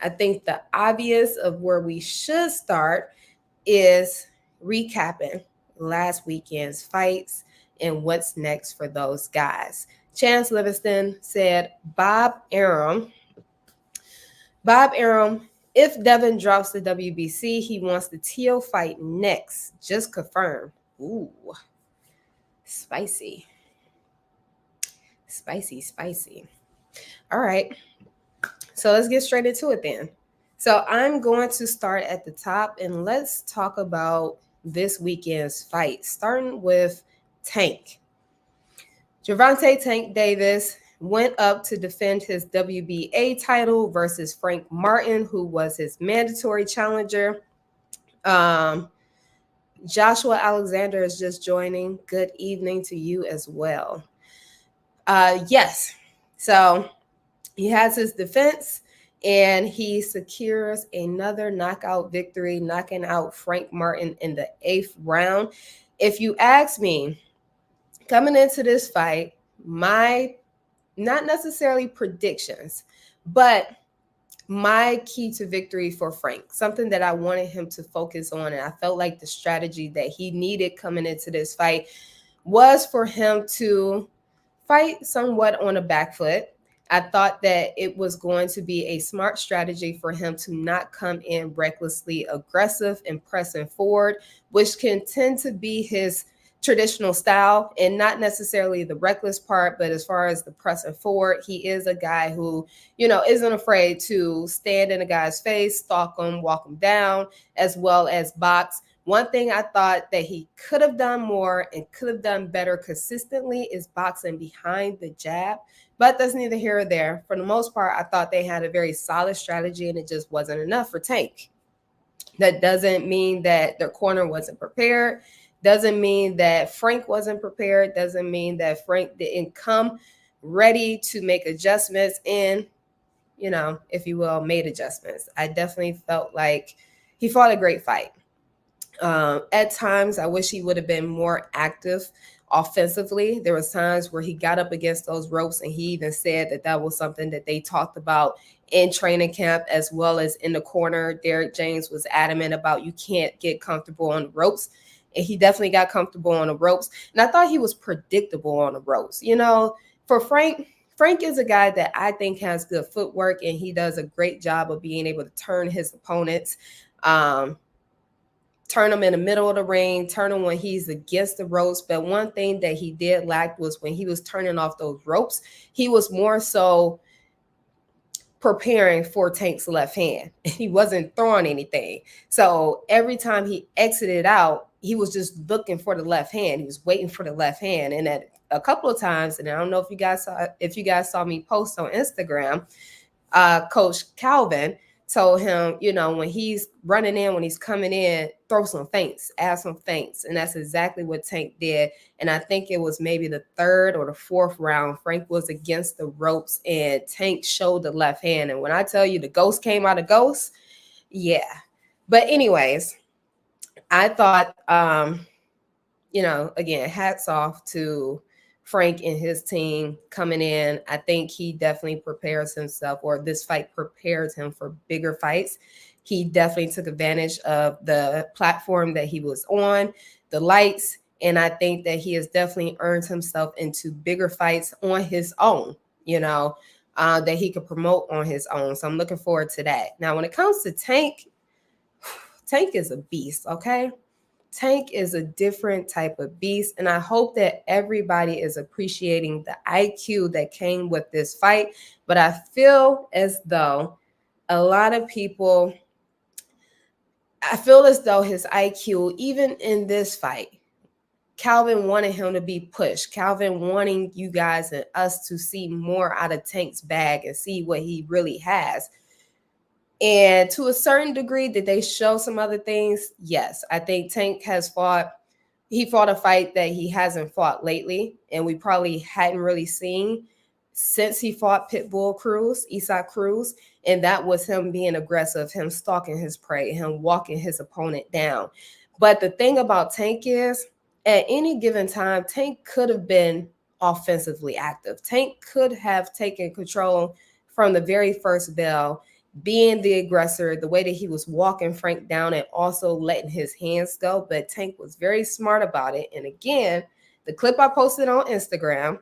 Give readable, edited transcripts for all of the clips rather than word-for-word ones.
I think the obvious of where we should start is recapping last weekend's fights and what's next for those guys. Chance Livingston said Bob Arum, if Devin drops the WBC, he wants the Teo fight next. Just confirmed. Ooh, spicy. Spicy, spicy. All right. So let's get straight into it then. So I'm going to start at the top and let's talk about this weekend's fight, starting with Tank. Gervonta Tank Davis went up to defend his WBA title versus Frank Martin, who was his mandatory challenger. Joshua Alexander is just joining. Good evening to you as well. Yes, so he has his defense and he secures another knockout victory, knocking out Frank Martin in the 8th round. If you ask me, coming into this fight, my not necessarily predictions, but my key to victory for Frank, something that I wanted him to focus on, and I felt like the strategy that he needed coming into this fight was for him to fight somewhat on a back foot. I thought that it was going to be a smart strategy for him to not come in recklessly aggressive and pressing forward, which can tend to be his traditional style, and not necessarily the reckless part, but as far as the pressing forward, he is a guy who, isn't afraid to stand in a guy's face, stalk him, walk him down, as well as box. One thing I thought that he could have done more and could have done better consistently is boxing behind the jab, but that's neither here or there. For the most part, I thought they had a very solid strategy and it just wasn't enough for Tank. That doesn't mean that their corner wasn't prepared. Doesn't mean that Frank wasn't prepared. Doesn't mean that Frank didn't come ready to make adjustments and, if you will, made adjustments. I definitely felt like he fought a great fight. At times, I wish he would have been more active offensively. There was times where he got up against those ropes, and he even said that that was something that they talked about in training camp as well as in the corner. Derek James was adamant about you can't get comfortable on the ropes. And he definitely got comfortable on the ropes. And I thought he was predictable on the ropes. For Frank is a guy that I think has good footwork, and he does a great job of being able to turn his opponents. Turn him in the middle of the ring, turn him when he's against the ropes. But one thing that he did lack was when he was turning off those ropes, he was more so preparing for Tank's left hand. He wasn't throwing anything. So every time he exited out, he was just looking for the left hand. He was waiting for the left hand. And at a couple of times, and I don't know if you guys saw me post on Instagram, Coach Calvin told him, when he's running in, when he's coming in, throw some feints, add some feints. And that's exactly what Tank did. And I think it was maybe the 3rd or the 4th round, Frank was against the ropes and Tank showed the left hand. And when I tell you the ghost came out of ghost, yeah. But anyways, I thought, again, hats off to Frank and his team coming in. I think he definitely prepares himself, or this fight prepares him for bigger fights. He definitely took advantage of the platform that he was on, the lights, and I think that he has definitely earned himself into bigger fights on his own, that he could promote on his own. So I'm looking forward to that. Now, when it comes to Tank, Tank is a beast, okay? Tank is a different type of beast, and I hope that everybody is appreciating the IQ that came with this fight. But I feel as though a lot of people, I feel as though his IQ, even in this fight, Calvin wanted him to be pushed. Calvin wanting you guys and us to see more out of Tank's bag and see what he really has. And to a certain degree, did they show some other things? Yes. I think Tank fought a fight that he hasn't fought lately, and we probably hadn't really seen since he fought Pitbull Cruz, Isaac Cruz, and that was him being aggressive, him stalking his prey, him walking his opponent down. But the thing about Tank is, at any given time, Tank could have been offensively active. Tank could have taken control from the very first bell, being the aggressor, the way that he was walking Frank down and also letting his hands go. But Tank was very smart about it. And again, the clip I posted on Instagram,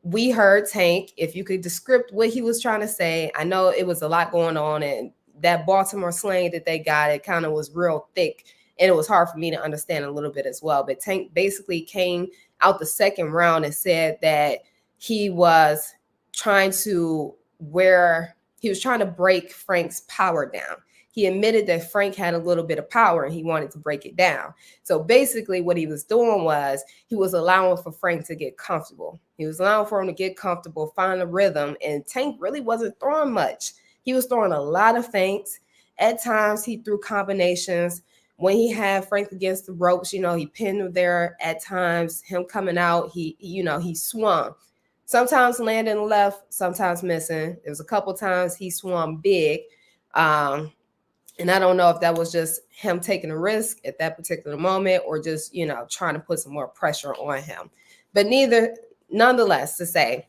we heard Tank, if you could describe what he was trying to say. I know it was a lot going on, and that Baltimore slang that they got, it kind of was real thick, and it was hard for me to understand a little bit as well. But Tank basically came out the second round and said that he was trying to break Frank's power down. He admitted that Frank had a little bit of power and he wanted to break it down. So basically what he was doing was he was allowing for Frank to get comfortable. He was allowing for him to get comfortable, find a rhythm, and Tank really wasn't throwing much. He was throwing a lot of feints. At times he threw combinations. When he had Frank against the ropes, he pinned him there. At times, him coming out, he swung. Sometimes landing left, sometimes missing. There was a couple times he swung big. And I don't know if that was just him taking a risk at that particular moment or just, trying to put some more pressure on him. But nonetheless, to say,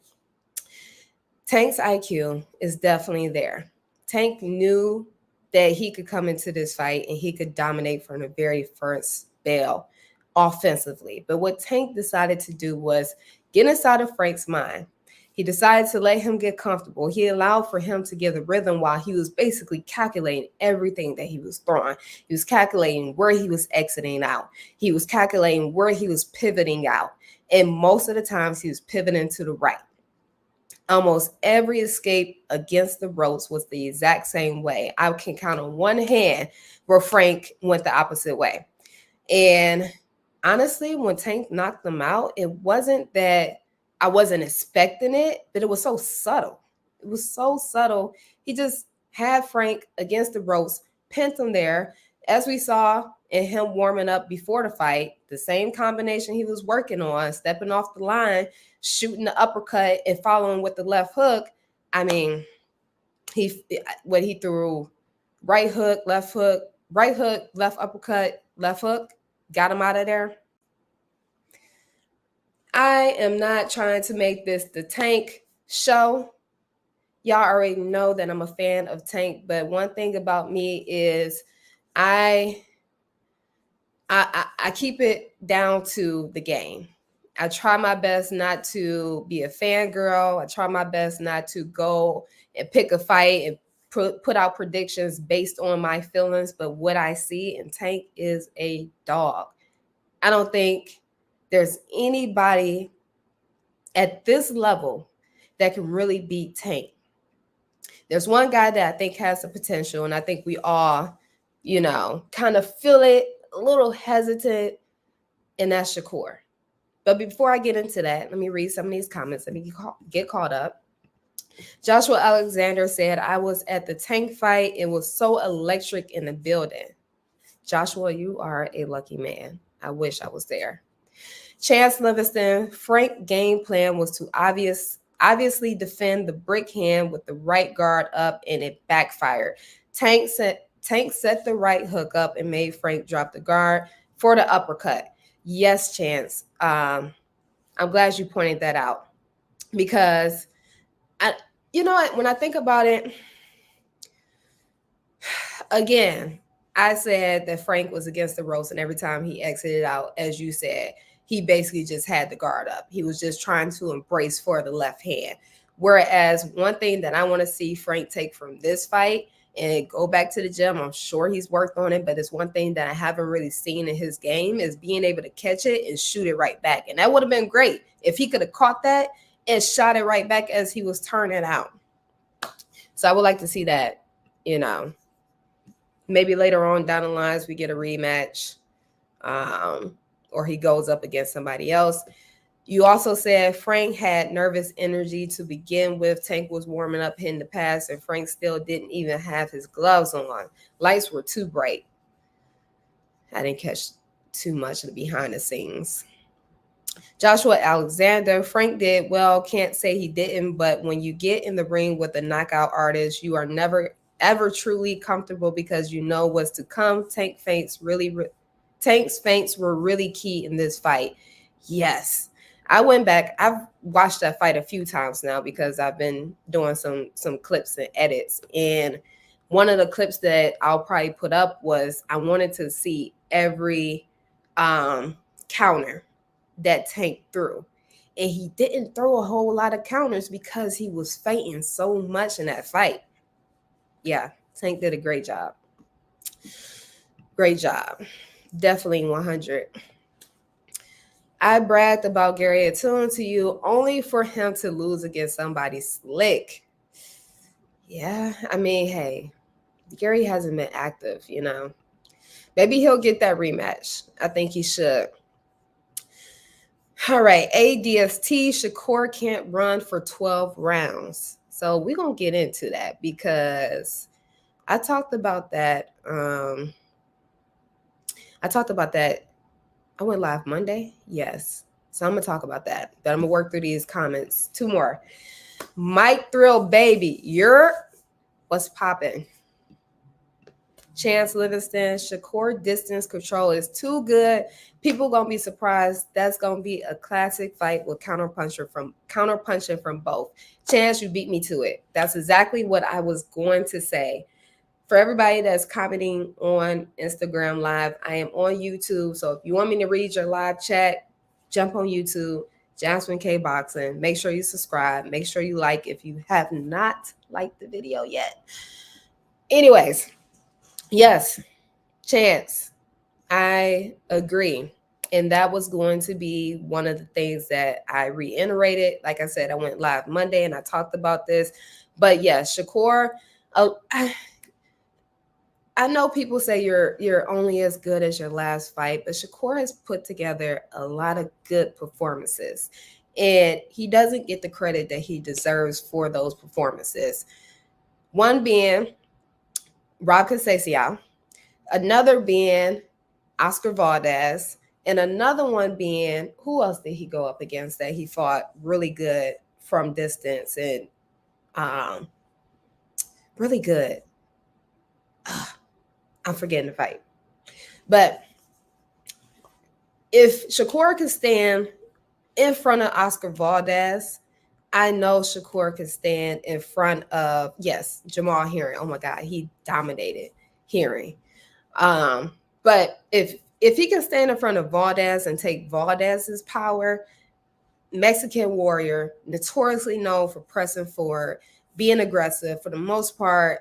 Tank's IQ is definitely there. Tank knew that he could come into this fight and he could dominate from the very first bell offensively. But what Tank decided to do was get inside of Frank's mind. He decided to let him get comfortable. He allowed for him to get the rhythm while he was basically calculating everything that he was throwing. He was calculating where he was exiting out. He was calculating where he was pivoting out. And most of the times he was pivoting to the right. Almost every escape against the ropes was the exact same way. I can count on one hand where Frank went the opposite way. And honestly, when Tank knocked him out, it wasn't that I wasn't expecting it, but it was so subtle. It was so subtle. He just had Frank against the ropes, pinned him there. As we saw in him warming up before the fight, the same combination he was working on, stepping off the line, shooting the uppercut and following with the left hook. I mean, he threw right hook, left uppercut, left hook, got him out of there. I am not trying to make this the Tank show. Y'all already know that I'm a fan of Tank, but one thing about me is I keep it down to the game. I try my best not to be a fangirl. I try my best not to go and pick a fight and put out predictions based on my feelings. But what I see in Tank is a dog. I don't think there's anybody at this level that can really beat Tank. There's one guy that I think has the potential, and I think we all, kind of feel it, a little hesitant, and that's Shakur. But before I get into that, let me read some of these comments. Let me get caught up. Joshua Alexander said, I was at the Tank fight. It was so electric in the building. Joshua, you are a lucky man. I wish I was there. Chance Livingston, Frank's game plan was to obviously defend the brick hand with the right guard up, and it backfired. Tank set the right hook up and made Frank drop the guard for the uppercut. Yes, Chance. I'm glad you pointed that out because when I think about it, again, I said that Frank was against the ropes, and every time he exited out, as you said, he basically just had the guard up. He was just trying to embrace for the left hand. Whereas one thing that I want to see Frank take from this fight and go back to the gym, I'm sure he's worked on it, but it's one thing that I haven't really seen in his game is being able to catch it and shoot it right back. And that would have been great if he could have caught that and shot it right back as he was turning out. So I would like to see that, maybe later on down the lines we get a rematch. Or he goes up against somebody else. You also said Frank had nervous energy to begin with. Tank was warming up, hitting the pass, and Frank still didn't even have his gloves on. Lights were too bright. I didn't catch too much of the behind the scenes. Joshua Alexander, Frank did well. Can't say he didn't, but when you get in the ring with a knockout artist, you are never, ever truly comfortable because you know what's to come. Tank's feints were really key in this fight. Yes. I went back. I've watched that fight a few times now because I've been doing some clips and edits. And one of the clips that I'll probably put up was I wanted to see every counter that Tank threw. And he didn't throw a whole lot of counters because he was fighting so much in that fight. Yeah, Tank did a great job. Great job. Definitely 100. I bragged about Gary Atune to you only for him to lose against somebody slick. Yeah, I mean, hey, Gary hasn't been active, you know. Maybe he'll get that rematch. I think he should. All right, ADST, Shakur can't run for 12 rounds. So we're going to get into that because I talked about that. I went live Monday. Yes. So I'm going to talk about that. But I'm going to work through these comments. Two more. Mike Thrill Baby, you're what's popping? Chance Livingston, Shakur distance control is too good. People gonna be surprised. That's gonna be a classic fight with counterpunching from both. Chance, you beat me to it. That's exactly what I was going to say. For everybody that's commenting on Instagram Live, I am on YouTube. So if you want me to read your live chat, jump on YouTube, Jasmine K Boxing. Make sure you subscribe. Make sure you like if you have not liked the video yet. Anyways, yes, Chance, I agree. And that was going to be one of the things that I reiterated. Like I said, I went live Monday and I talked about this. But yes, Shakur, I know people say you're only as good as your last fight, but Shakur has put together a lot of good performances. And he doesn't get the credit that he deserves for those performances. One being Rob Conceição, another being Oscar Valdez, and another one being, who else did he go up against that he fought really good from distance and really good? I'm forgetting the fight. But if Shakur could stand in front of Oscar Valdez, I know Shakur could stand in front of, yes, Jamal Herring. Oh my God, he dominated Herring. But if he can stand in front of Valdez and take Valdez's power, Mexican warrior, notoriously known for pressing forward, being aggressive, for the most part,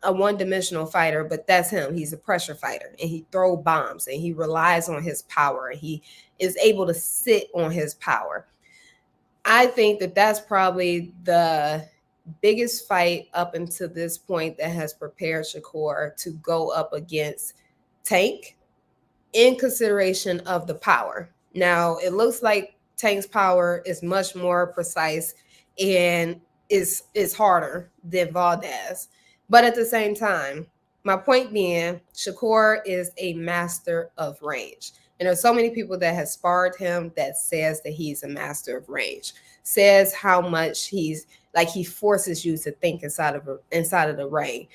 a one-dimensional fighter, but that's him. He's a pressure fighter, and he throws bombs, and he relies on his power, and he is able to sit on his power. I think that that's probably the biggest fight up until this point that has prepared Shakur to go up against Tank in consideration of the power. Now, it looks like Tank's power is much more precise and is harder than Valdez. But at the same time, my point being, Shakur is a master of range. And there's so many people that have sparred him that says that he's a master of range, says how much he's like he forces you to think inside of the ring,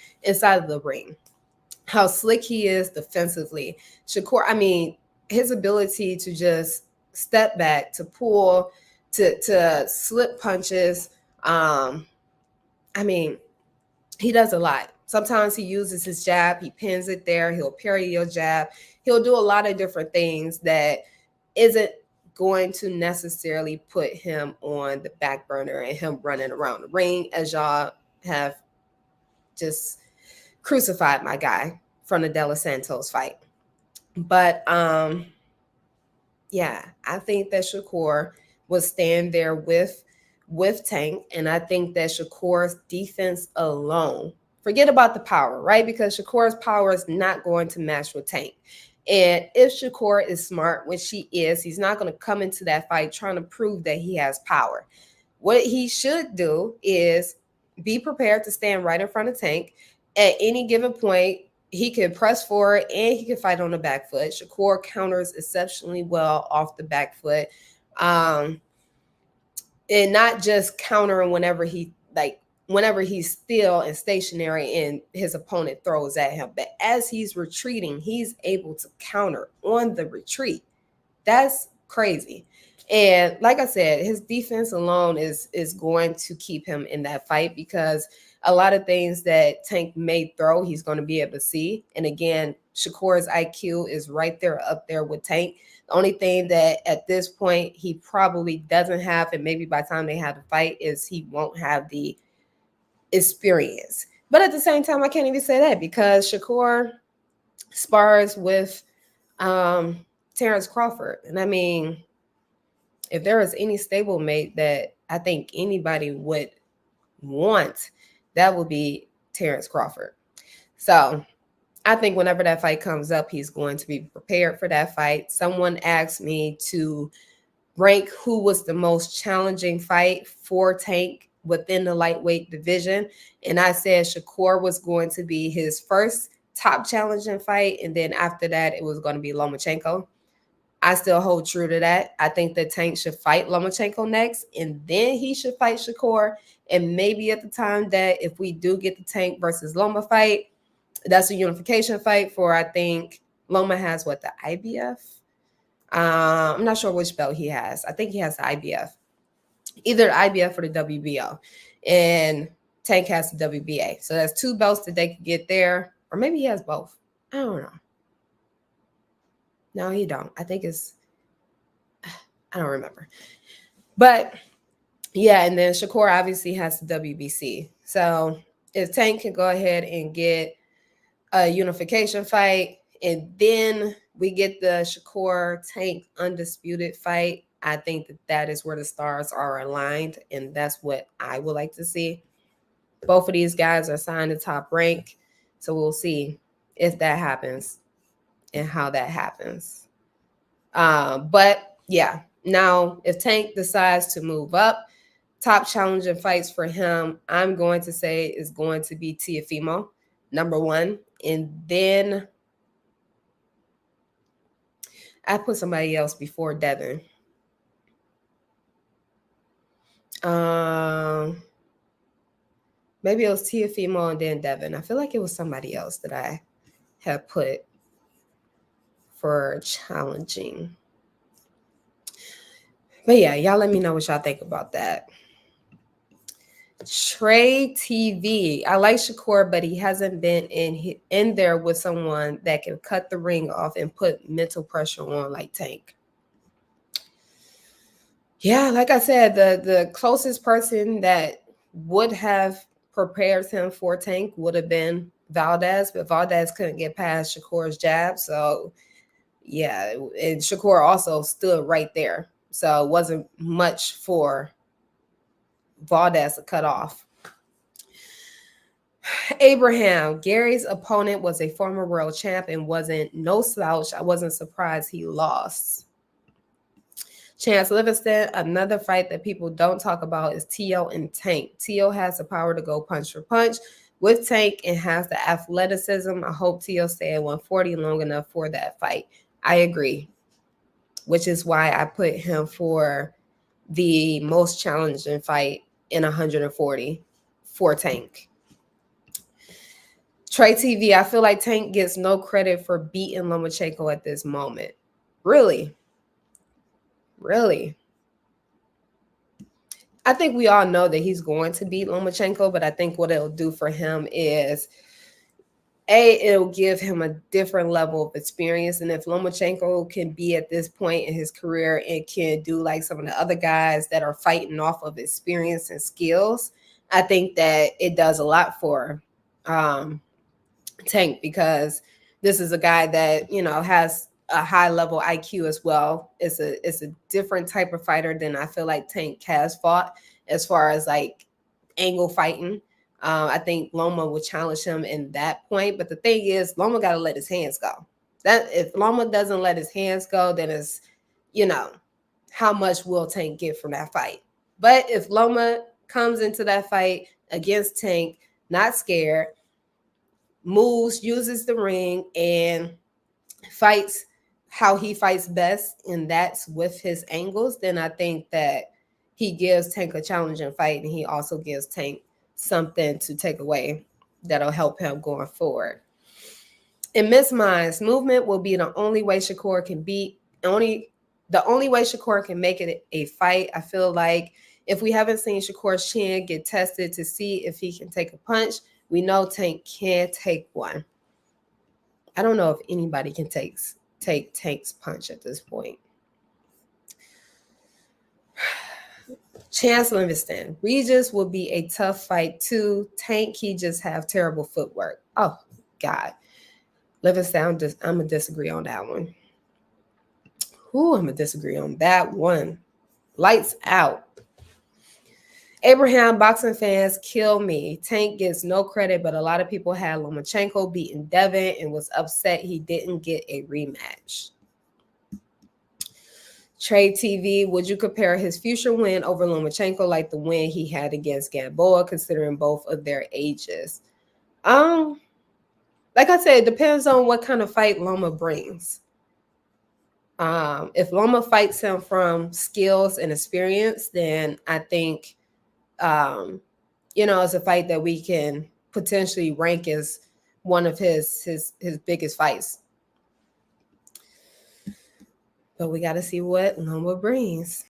how slick he is defensively. Shakur, I mean, his ability to just step back, to pull, to slip punches. I mean, he does a lot. Sometimes he uses his jab, he pins it there, he'll parry your jab. He'll do a lot of different things that isn't going to necessarily put him on the back burner and him running around the ring, as y'all have just crucified my guy from the De Los Santos fight. But yeah, I think that Shakur will stand there with Tank, and I think that Shakur's defense alone, forget about the power, right? Because Shakur's power is not going to match with Tank. And if Shakur is smart, which he is, he's not going to come into that fight trying to prove that he has power. What he should do is be prepared to stand right in front of Tank. At any given point, he can press forward and he can fight on the back foot. Shakur counters exceptionally well off the back foot. And not just countering whenever he's still and stationary and his opponent throws at him, but as he's retreating, he's able to counter on the retreat. That's crazy. And like I said, his defense alone is going to keep him in that fight, because a lot of things that Tank may throw, he's going to be able to see. And again, Shakur's IQ is right there up there with Tank. The only thing that at this point he probably doesn't have, and maybe by the time they have the fight, is he won't have the experience. But at the same time, I can't even say that, because Shakur spars with Terrence Crawford. And I mean, if there is any stablemate that I think anybody would want, that would be Terrence Crawford. So I think whenever that fight comes up, he's going to be prepared for that fight. Someone asked me to rank who was the most challenging fight for Tank within the lightweight division. And I said Shakur was going to be his first top challenging fight. And then after that, it was going to be Lomachenko. I still hold true to that. I think that Tank should fight Lomachenko next, and then he should fight Shakur. And maybe at the time that if we do get the Tank versus Loma fight, that's a unification fight for, I think Loma has what, the IBF? I'm not sure which belt he has. I think he has the IBF, either the IBF or the WBO, and Tank has the WBA. So that's two belts that they could get there, or maybe he has both. I don't know. No, he don't. I think it's, I don't remember. But yeah, and then Shakur obviously has the WBC. So if Tank can go ahead and get a unification fight, and then we get the Shakur Tank undisputed fight, I think that that is where the stars are aligned, and that's what I would like to see. Both of these guys are signed to Top Rank, so we'll see if that happens and how that happens. But yeah, now if Tank decides to move up, top challenging fights for him, I'm going to say is going to be Teofimo, number one. And then I put somebody else before Devin. Maybe it was Teofimo and then Devin. I feel like it was somebody else that I have put for challenging. But yeah, y'all let me know what y'all think about that. Trey TV. I like Shakur, but he hasn't been in there with someone that can cut the ring off and put mental pressure on like Tank. Yeah, like I said, the closest person that would have prepared him for Tank would have been Valdez, but Valdez couldn't get past Shakur's jab. So yeah, and Shakur also stood right there. So it wasn't much for Valdez to cut off. Abraham, Gary's opponent was a former world champ and wasn't no slouch. I wasn't surprised he lost. Chance Livingston, another fight that people don't talk about is Tio and Tank. Tio has the power to go punch for punch with Tank and has the athleticism. I hope Tio stay at 140 long enough for that fight. I agree, which is why I put him for the most challenging fight in 140 for Tank. Trey TV, I feel like Tank gets no credit for beating Lomachenko at this moment. Really? Really? I think we all know that he's going to beat Lomachenko, but I think what it'll do for him is, it'll give him a different level of experience. And if Lomachenko can be at this point in his career and can do like some of the other guys that are fighting off of experience and skills, I think that it does a lot for Tank, because this is a guy that, you know, has a high level IQ as well. It's a different type of fighter than I feel like Tank has fought as far as like angle fighting. I think Loma would challenge him in that point. But the thing is, Loma got to let his hands go. That if Loma doesn't let his hands go, then it's, you know, how much will Tank get from that fight? But if Loma comes into that fight against Tank, not scared, moves, uses the ring, and fights how he fights best, and that's with his angles, then I think that he gives Tank a challenging fight, and he also gives Tank something to take away that'll help him going forward. In Miss Mind's movement will be the only way Shakur can beat, only The only way Shakur can make it a fight, I feel like, if we haven't seen Shakur's chin get tested to see if he can take a punch, we know Tank can take one. I don't know if anybody can take Tank's punch at this point. Chance Livingston. Regis will be a tough fight too. Tank, he just have terrible footwork. Oh, God. Livingston, I'm going to disagree on that one. Ooh, I'm going to disagree on that one. Lights out. Abraham, boxing fans kill me. Tank gets no credit, but a lot of people had Lomachenko beating Devin and was upset he didn't get a rematch. Trade TV, would you compare his future win over Lomachenko like the win he had against Gamboa, considering both of their ages? Like I said, it depends on what kind of fight Loma brings. If Loma fights him from skills and experience, then I think, it's a fight that we can potentially rank as one of his biggest fights. But we got to see what Loma brings.